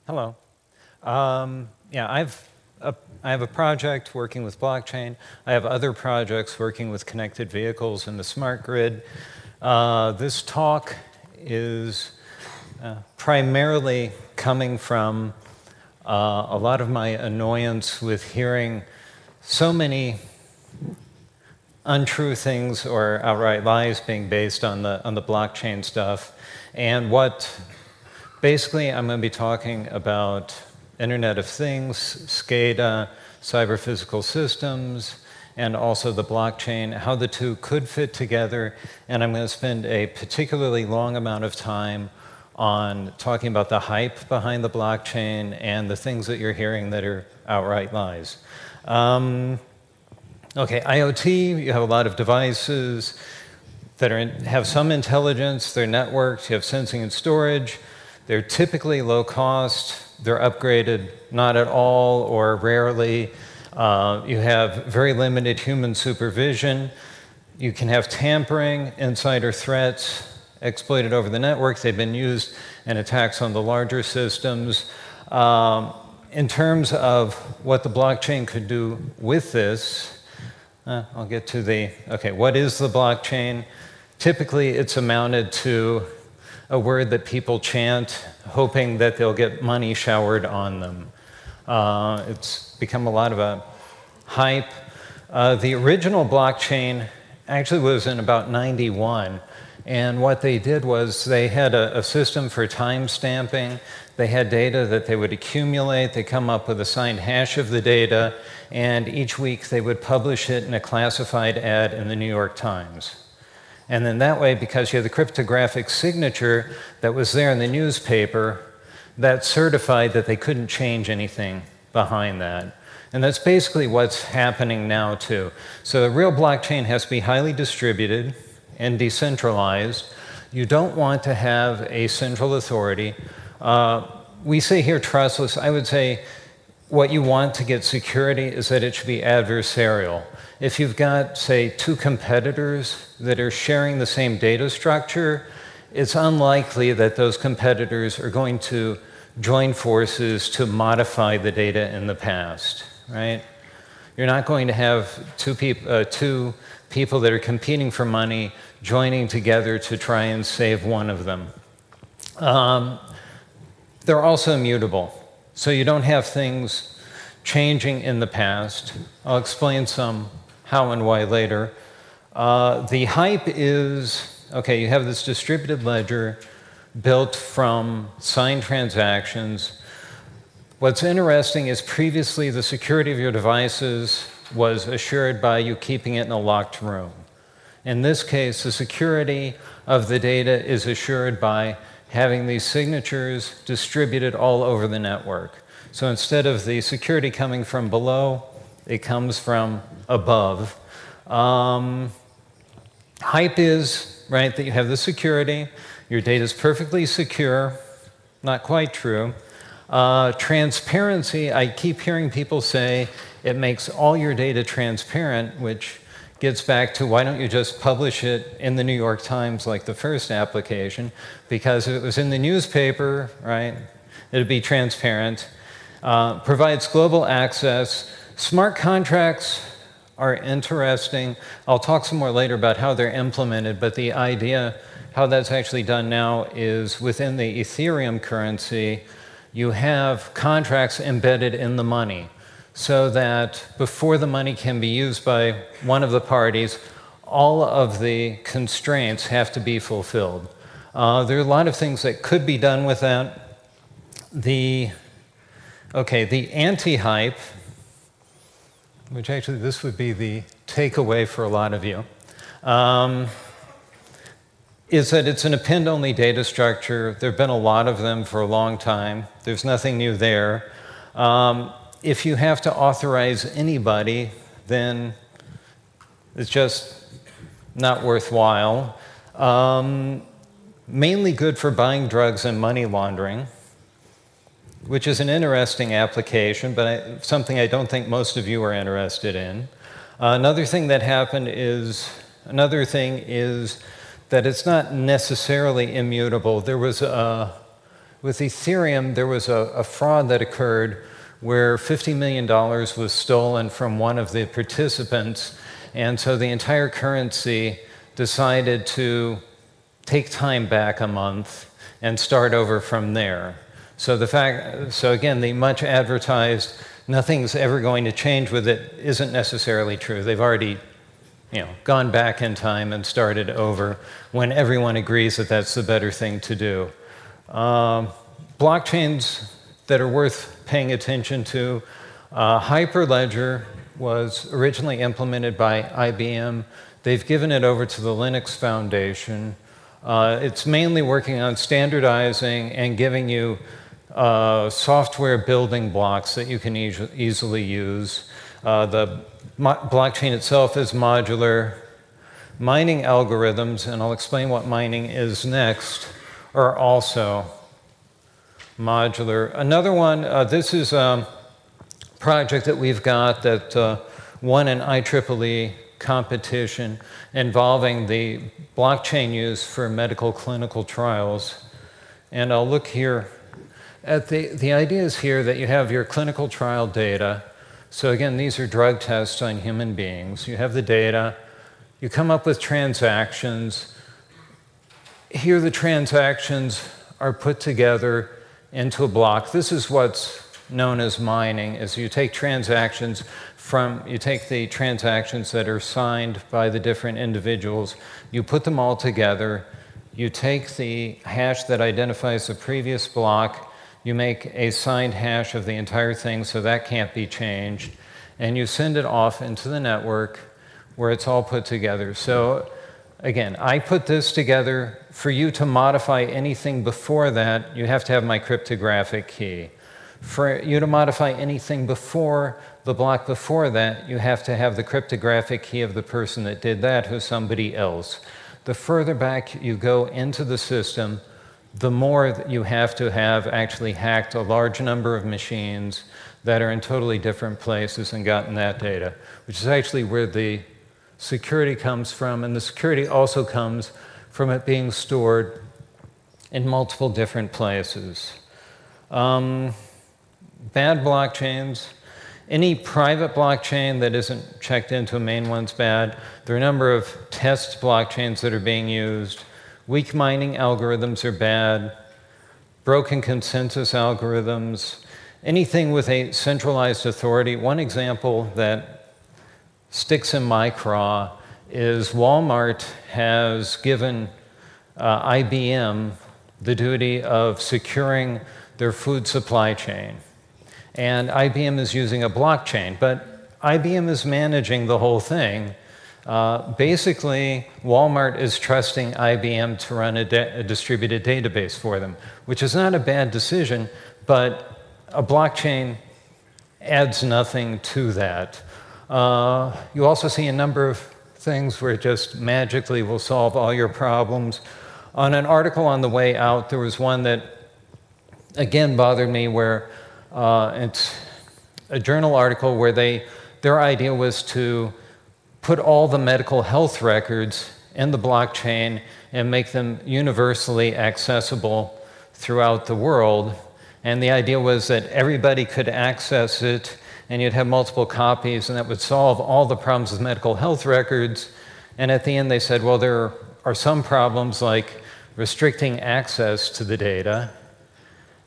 Hello. Yeah, I have a project working with blockchain. I have other projects working with connected vehicles and the smart grid. This talk is primarily coming from a lot of my annoyance with hearing so many untrue things or outright lies being based on the blockchain stuff. And basically, I'm going to be talking about Internet of Things, SCADA, cyber-physical systems, and also the blockchain, how the two could fit together. And I'm going to spend a particularly long amount of time on talking about the hype behind the blockchain and the things that you're hearing that are outright lies. Okay, IoT, you have a lot of devices that have some intelligence, they're networked, you have sensing and storage. They're typically low cost. They're upgraded not at all or rarely. You have very limited human supervision. You can have tampering, insider threats exploited over the network. They've been used in attacks on the larger systems. In terms of what the blockchain could do with this, I'll get to what is the blockchain? Typically, it's amounted to a word that people chant, hoping that they'll get money showered on them. It's become a lot of a hype. The original blockchain actually was in about '91, and what they did was they had a system for time stamping. They had data that they would accumulate. They come up with a signed hash of the data, and each week they would publish it in a classified ad in the New York Times. And then that way, because you had the cryptographic signature that was there in the newspaper, that certified that they couldn't change anything behind that. And that's basically what's happening now, too. So the real blockchain has to be highly distributed and decentralized. You don't want to have a central authority. We say here trustless. I would say what you want to get security is that it should be adversarial. If you've got, say, two competitors that are sharing the same data structure, it's unlikely that those competitors are going to join forces to modify the data in the past, right? You're not going to have two people that are competing for money joining together to try and save one of them. They're also immutable, so you don't have things changing in the past. I'll explain some how and why later. The hype is, okay, you have this distributed ledger built from signed transactions. What's interesting is previously the security of your devices was assured by you keeping it in a locked room. In this case, the security of the data is assured by having these signatures distributed all over the network. So instead of the security coming from below, it comes from above. Hype is, right, that you have the security, your data is perfectly secure, not quite true. Transparency, I keep hearing people say it makes all your data transparent, which gets back to why don't you just publish it in the New York Times like the first application? Because if it was in the newspaper, right, it'd be transparent. Provides global access. Smart contracts are interesting. I'll talk some more later about how they're implemented, but the idea, how that's actually done now is within the Ethereum currency, you have contracts embedded in the money so that before the money can be used by one of the parties, all of the constraints have to be fulfilled. There are a lot of things that could be done with that. The anti-hype, which actually this would be the takeaway for a lot of you, is that it's an append-only data structure. There have been a lot of them for a long time. There's nothing new there. If you have to authorize anybody, then it's just not worthwhile. Mainly good for buying drugs and money laundering, which is an interesting application, but something I don't think most of you are interested in. Another thing that happened is that it's not necessarily immutable. There was a with Ethereum, there was a fraud that occurred where $50 million was stolen from one of the participants, and so the entire currency decided to take time back a month and start over from there. So again, the much advertised nothing's ever going to change with it isn't necessarily true. They've already gone back in time and started over when everyone agrees that that's the better thing to do. Blockchains that are worth paying attention to. Hyperledger was originally implemented by IBM. They've given it over to the Linux Foundation. It's mainly working on standardizing and giving you software building blocks that you can easily use. The blockchain itself is modular. Mining algorithms, and I'll explain what mining is next, are also modular. Another one, this is a project that we've got that won an IEEE competition involving the blockchain use for medical clinical trials. And I'll look here at the idea is here that you have your clinical trial data. So again, these are drug tests on human beings. You have the data. You come up with transactions. Here the transactions are put together into a block. This is what's known as mining, is you take transactions you take the transactions that are signed by the different individuals, you put them all together, you take the hash that identifies the previous block, you make a signed hash of the entire thing so that can't be changed, and you send it off into the network where it's all put together. So again, I put this together. For you to modify anything before that, you have to have my cryptographic key. For you to modify anything before the block before that, you have to have the cryptographic key of the person that did that, who's somebody else. The further back you go into the system, the more you have to have actually hacked a large number of machines that are in totally different places and gotten that data, which is actually where the security comes from, and the security also comes from it being stored in multiple different places. Bad blockchains. Any private blockchain that isn't checked into a main one's bad. There are a number of test blockchains that are being used. Weak mining algorithms are bad. Broken consensus algorithms. Anything with a centralized authority. One example that sticks in my craw is Walmart has given IBM the duty of securing their food supply chain. And IBM is using a blockchain, but IBM is managing the whole thing. Basically, Walmart is trusting IBM to run a distributed database for them, which is not a bad decision, but a blockchain adds nothing to that. You also see a number of things where it just magically will solve all your problems. On an article on the way out, there was one that, again, bothered me where it's a journal article where their idea was to put all the medical health records in the blockchain and make them universally accessible throughout the world. And the idea was that everybody could access it, and you'd have multiple copies, and that would solve all the problems with medical health records. And at the end, they said, well, there are some problems like restricting access to the data,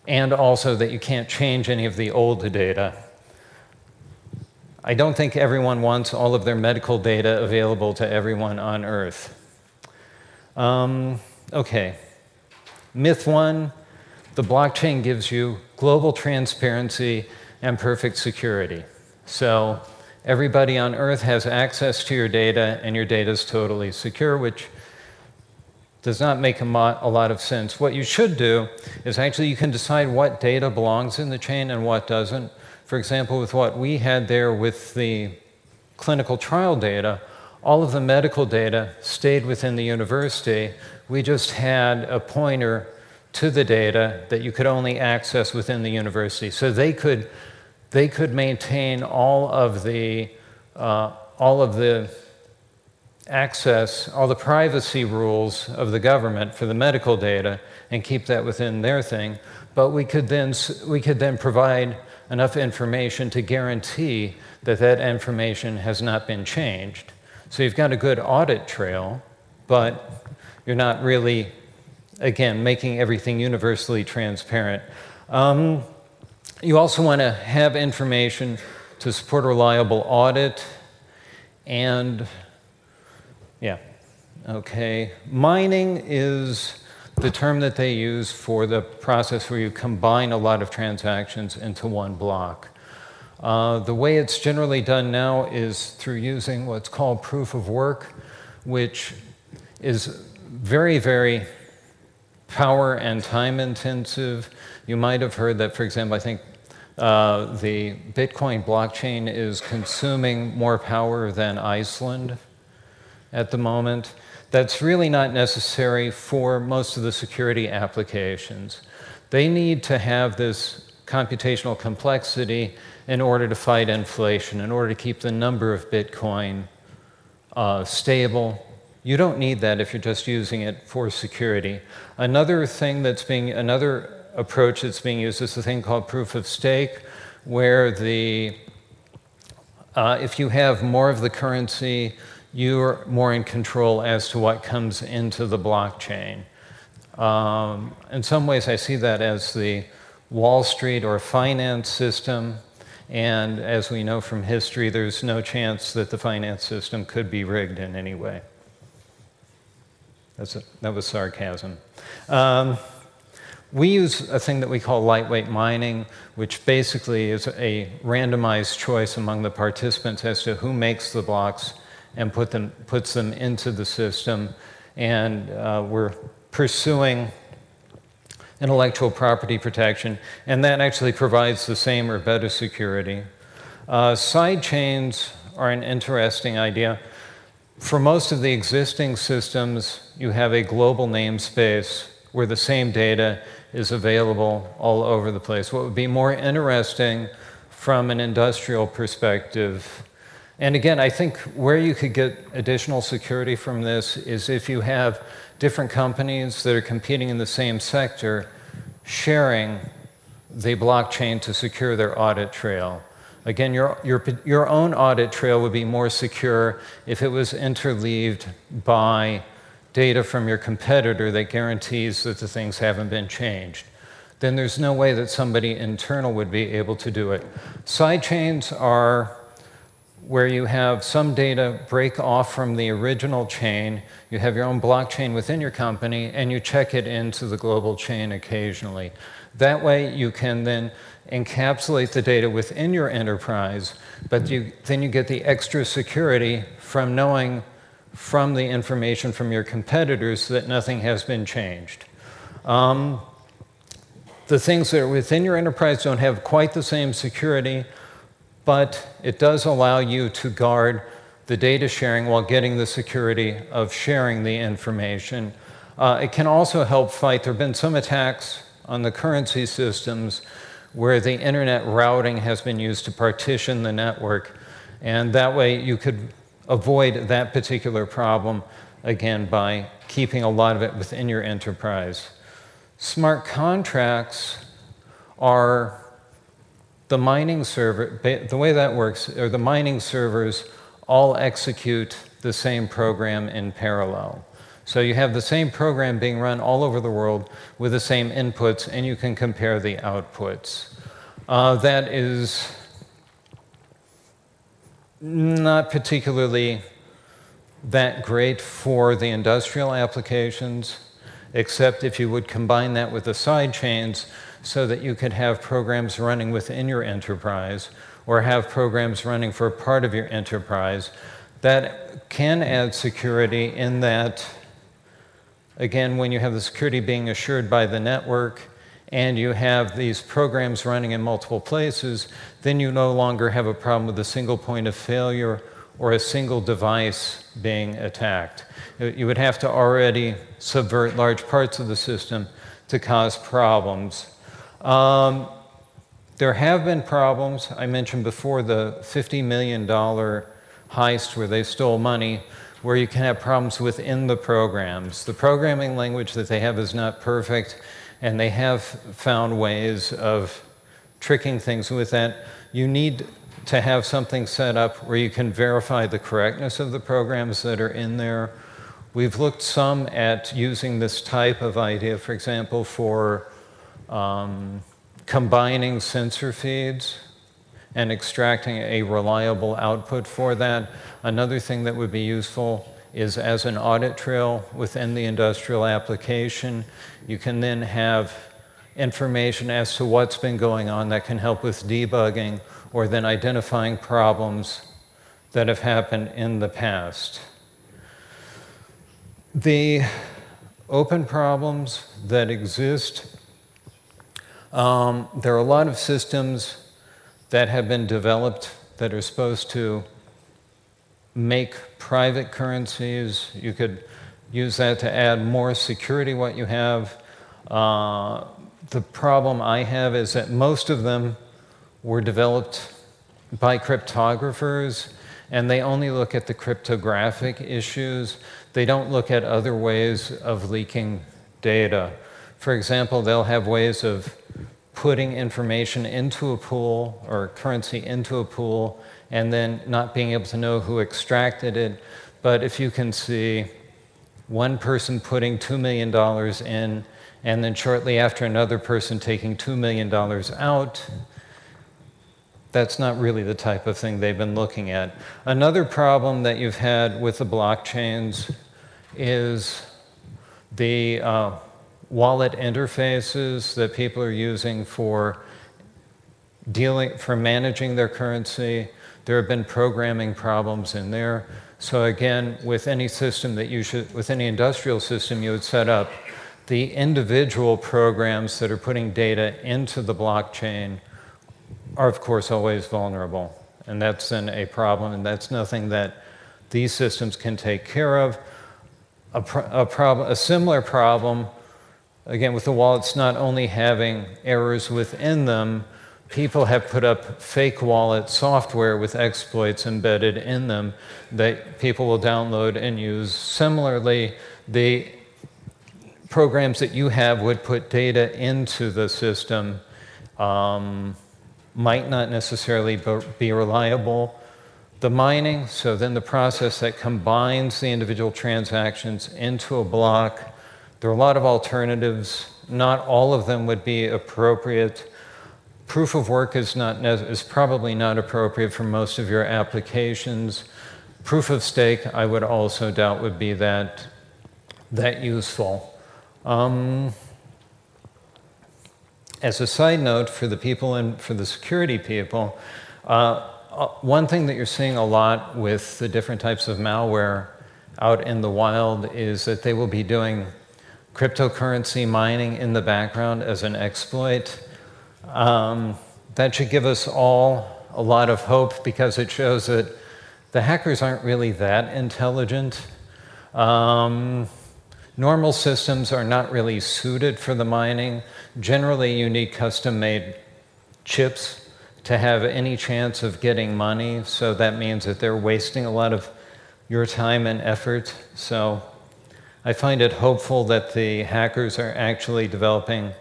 and also that you can't change any of the old data. I don't think everyone wants all of their medical data available to everyone on Earth. Okay. Myth one, the blockchain gives you global transparency and perfect security. So everybody on Earth has access to your data, and your data is totally secure, which does not make a lot of sense. What you should do is actually you can decide what data belongs in the chain and what doesn't. For example, with what we had there with the clinical trial data, all of the medical data stayed within the university. We just had a pointer to the data that you could only access within the university. So they could maintain all of the access all the privacy rules of the government for the medical data and keep that within their thing, but we could then provide enough information to guarantee that that information has not been changed. So you've got a good audit trail, but you're not really, again, making everything universally transparent. You also want to have information to support a reliable audit. And yeah, okay. Mining is the term that they use for the process where you combine a lot of transactions into one block. The way it's generally done now is through using what's called proof of work, which is very, very power and time intensive. You might have heard that, for example, I think the Bitcoin blockchain is consuming more power than Iceland at the moment. That's really not necessary for most of the security applications. They need to have this computational complexity in order to fight inflation, in order to keep the number of Bitcoin stable. You don't need that if you're just using it for security. Another approach that's being used is a thing called proof of stake, where if you have more of the currency, you're more in control as to what comes into the blockchain. In some ways, I see that as the Wall Street or finance system, and as we know from history, there's no chance that the finance system could be rigged in any way. That was sarcasm. We use a thing that we call lightweight mining, which basically is a randomized choice among the participants as to who makes the blocks and puts them into the system. And we're pursuing intellectual property protection, and that actually provides the same or better security. Sidechains are an interesting idea. For most of the existing systems, you have a global namespace where the same data is available all over the place. What would be more interesting from an industrial perspective, and again, I think where you could get additional security from this is if you have different companies that are competing in the same sector sharing the blockchain to secure their audit trail. Again, your own audit trail would be more secure if it was interleaved by data from your competitor that guarantees that the things haven't been changed. Then there's no way that somebody internal would be able to do it. Sidechains are where you have some data break off from the original chain, you have your own blockchain within your company, and you check it into the global chain occasionally. That way you can then encapsulate the data within your enterprise, but then you get the extra security from knowing from the information from your competitors that nothing has been changed. The things that are within your enterprise don't have quite the same security, but it does allow you to guard the data sharing while getting the security of sharing the information. It can also help fight. There have been some attacks on the currency systems where the internet routing has been used to partition the network, and that way you could avoid that particular problem, again, by keeping a lot of it within your enterprise. Smart contracts are the mining server. The way that works, or the mining servers all execute the same program in parallel. So you have the same program being run all over the world with the same inputs, and you can compare the outputs. That is not particularly that great for the industrial applications, except if you would combine that with the sidechains so that you could have programs running within your enterprise or have programs running for a part of your enterprise. That can add security in that, again, when you have the security being assured by the network and you have these programs running in multiple places, then you no longer have a problem with a single point of failure or a single device being attacked. You would have to already subvert large parts of the system to cause problems. There have been problems. I mentioned before the $50 million heist where they stole money. where you can have problems within the programs. The programming language that they have is not perfect, and they have found ways of tricking things with that. You need to have something set up where you can verify the correctness of the programs that are in there. We've looked some at using this type of idea, for example, for combining sensor feeds and extracting a reliable output for that. Another thing that would be useful is as an audit trail within the industrial application. You can then have information as to what's been going on that can help with debugging or then identifying problems that have happened in the past. The open problems that exist, there are a lot of systems that have been developed that are supposed to make private currencies. You could use that to add more security what you have. The problem I have is that most of them were developed by cryptographers, and they only look at the cryptographic issues. They don't look at other ways of leaking data. For example, they'll have ways of putting information into a pool or currency into a pool and then not being able to know who extracted it. But if you can see one person putting $2 million in and then shortly after another person taking $2 million out, that's not really the type of thing they've been looking at. Another problem that you've had with the blockchains is the wallet interfaces that people are using for managing their currency. There have been programming problems in there. So again, with any system that with any industrial system you would set up, the individual programs that are putting data into the blockchain are of course always vulnerable. And that's then a problem, and that's nothing that these systems can take care of. A similar problem, again, with the wallets not only having errors within them, people have put up fake wallet software with exploits embedded in them that people will download and use. Similarly, the programs that you have would put data into the system might not necessarily be reliable. The mining, so then the process that combines the individual transactions into a block, there are a lot of alternatives. Not all of them would be appropriate. Proof of work is probably not appropriate for most of your applications. Proof of stake, I would also doubt would be that useful. As a side note for the people and for the security people, one thing that you're seeing a lot with the different types of malware out in the wild is that they will be doing cryptocurrency mining in the background as an exploit. That should give us all a lot of hope because it shows that the hackers aren't really that intelligent. Normal systems are not really suited for the mining. Generally, you need custom-made chips to have any chance of getting money, so that means that they're wasting a lot of your time and effort. So I find it hopeful that the hackers are actually developing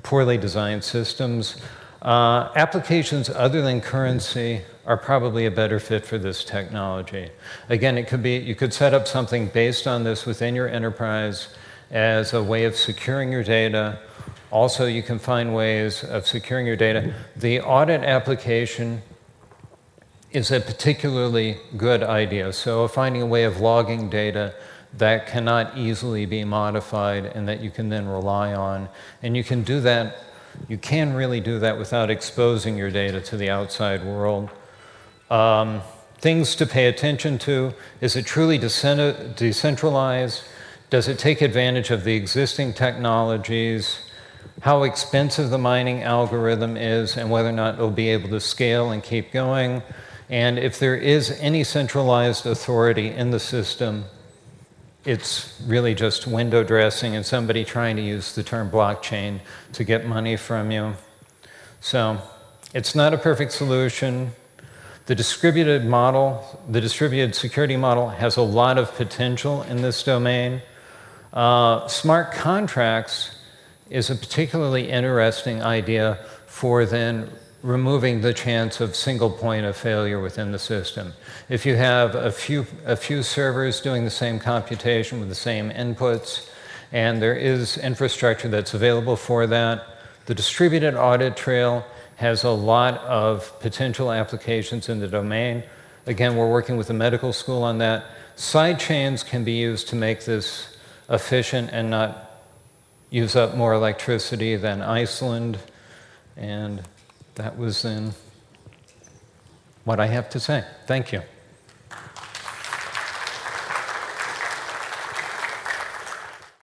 poorly designed systems. Applications other than currency are probably a better fit for this technology. Again, you could set up something based on this within your enterprise as a way of securing your data. Also, you can find ways of securing your data. The audit application is a particularly good idea. So finding a way of logging data that cannot easily be modified and that you can then rely on. And you can do that, you can really do that without exposing your data to the outside world. Things to pay attention to: is it truly decentralized? Does it take advantage of the existing technologies? How expensive the mining algorithm is and whether or not it'll be able to scale and keep going. And if there is any centralized authority in the system, it's really just window dressing and somebody trying to use the term blockchain to get money from you. So it's not a perfect solution. The distributed model, the distributed security model, has a lot of potential in this domain. Smart contracts is a particularly interesting idea for then removing the chance of single point of failure within the system. If you have a few servers doing the same computation with the same inputs, and there is infrastructure that's available for that, the distributed audit trail has a lot of potential applications in the domain. Again, we're working with the medical school on that. Sidechains can be used to make this efficient and not use up more electricity than Iceland. And that was in what I have to say. Thank you.